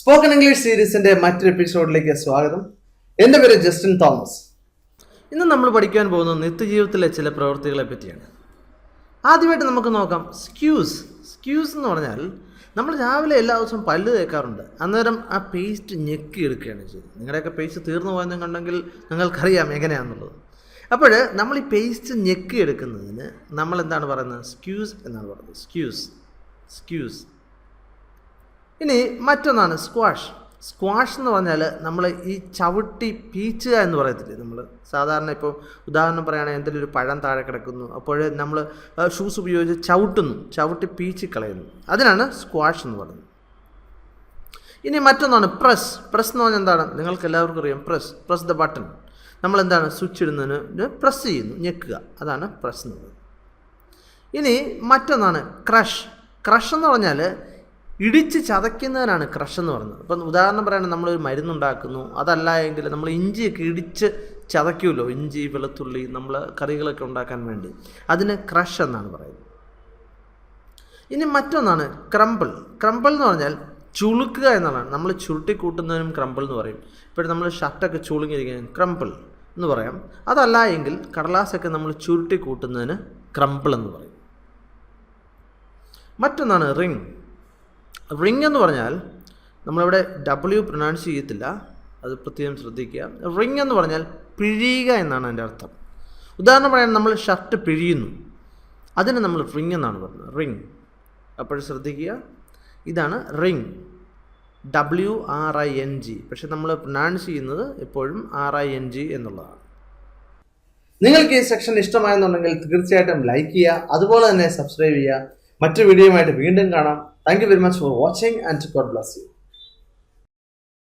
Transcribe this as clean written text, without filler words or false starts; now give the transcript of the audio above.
Spoken English സീരീസിന്റെ മറ്റൊരു എപ്പിസോഡിലേക്ക് സ്വാഗതം. എൻ്റെ പേര് ജസ്റ്റിൻ തോമസ്. ഇന്ന് നമ്മൾ പഠിക്കാൻ പോകുന്നത് നിത്യജീവിതത്തിലെ ചില പ്രവൃത്തികളെ പറ്റിയാണ്. ആദ്യമായിട്ട് നമുക്ക് നോക്കാം സ്ക്യൂസ്. സ്ക്യൂസ് എന്ന് പറഞ്ഞാൽ നമ്മൾ രാവിലെ എല്ലാ ദിവസവും പല്ല് തേക്കാറുണ്ട്. അന്നേരം ആ പേസ്റ്റ് ഞെക്കി എടുക്കുകയാണ് ചെയ്യുന്നത്. നിങ്ങളുടെയൊക്കെ പേസ്റ്റ് തീർന്നു പോയെന്നും കണ്ടെങ്കിൽ നിങ്ങൾക്കറിയാം എങ്ങനെയാണെന്നുള്ളത്. അപ്പോൾ നമ്മൾ ഈ പേസ്റ്റ് ഞെക്കി എടുക്കുന്നതിന് നമ്മൾ എന്താണ് പറയുന്നത്? സ്ക്യൂസ് എന്നാണ് പറയുന്നത്. സ്ക്യൂസ്. ഇനി മറ്റൊന്നാണ് സ്ക്വാഷ്. സ്ക്വാഷ് എന്ന് പറഞ്ഞാൽ നമ്മൾ ഈ ചവിട്ടി പീച്ചുക എന്ന് പറയത്തില്ലേ. നമ്മൾ സാധാരണ ഇപ്പോൾ ഉദാഹരണം പറയുകയാണെങ്കിൽ എന്തെങ്കിലും ഒരു പഴം താഴെ കിടക്കുന്നു, അപ്പോൾ നമ്മൾ ഷൂസ് ഉപയോഗിച്ച് ചവിട്ടി പീച്ച് കളയുന്നു. അതിനാണ് സ്ക്വാഷ് എന്ന് പറയുന്നത്. ഇനി മറ്റൊന്നാണ് പ്രസ്. എന്ന് പറഞ്ഞാൽ എന്താണ്? നിങ്ങൾക്ക് എല്ലാവർക്കും അറിയാം. Press the button. നമ്മളെന്താണ്? സ്വിച്ച് ഇടുന്നതിന് പ്രസ് ചെയ്യുന്നു, ഞെക്കുക. അതാണ് പ്രസ് എന്ന് പറയുന്നത്. ഇനി മറ്റൊന്നാണ് ക്രഷ് എന്ന് പറഞ്ഞാൽ ഇടിച്ച് ചതയ്ക്കുന്നതിനാണ് ക്രഷ് എന്ന് പറയുന്നത്. ഇപ്പം ഉദാഹരണം പറയുകയാണെങ്കിൽ നമ്മളൊരു മരുന്നുണ്ടാക്കുന്നു, അതല്ല എങ്കിൽ നമ്മൾ ഇഞ്ചിയൊക്കെ ഇടിച്ച് ചതയ്ക്കുമല്ലോ, ഇഞ്ചി വെളുത്തുള്ളി നമ്മൾ കറികളൊക്കെ ഉണ്ടാക്കാൻ വേണ്ടി, അതിന് ക്രഷ് എന്നാണ് പറയുന്നത്. ഇനി മറ്റൊന്നാണ് ക്രംബിൾ എന്ന് പറഞ്ഞാൽ ചുളുക്കുക എന്നുള്ളതാണ്. നമ്മൾ ചുരുട്ടി കൂട്ടുന്നതിനും ക്രംബിൾ എന്ന് പറയും. ഇപ്പോൾ നമ്മൾ ഷർട്ടൊക്കെ ചുളുങ്ങിയിരിക്കുന്നതിന് ക്രംബിൾ എന്ന് പറയാം. അതല്ല എങ്കിൽ കടലാസൊക്കെ നമ്മൾ ചുരുട്ടി കൂട്ടുന്നതിന് ക്രംബിൾ എന്ന് പറയും. മറ്റൊന്നാണ് റിങ് എന്ന് പറഞ്ഞാൽ നമ്മളിവിടെ W പ്രൊനൗൺസ് ചെയ്യത്തില്ല, അത് പ്രത്യേകം ശ്രദ്ധിക്കുക. റിങ് എന്ന് പറഞ്ഞാൽ പിഴിയുക എന്നാണ് അതിൻ്റെ അർത്ഥം. ഉദാഹരണം പറയാൻ നമ്മൾ ഷർട്ട് പിഴിയുന്നു, അതിന് നമ്മൾ റിങ് എന്നാണ് പറയുന്നത്. റിങ്. അപ്പോൾ ശ്രദ്ധിക്കുക, ഇതാണ് റിങ്. WRING. പക്ഷെ നമ്മൾ പ്രൊനൗൺസ് ചെയ്യുന്നത് എപ്പോഴും RING എന്നുള്ളതാണ്. നിങ്ങൾക്ക് ഈ സെക്ഷൻ ഇഷ്ടമായെന്നുണ്ടെങ്കിൽ തീർച്ചയായിട്ടും ലൈക്ക് ചെയ്യുക, അതുപോലെ തന്നെ സബ്സ്ക്രൈബ് ചെയ്യുക. മറ്റു വീഡിയോയുമായിട്ട് വീണ്ടും കാണാം. Thank you very much for watching and God bless you.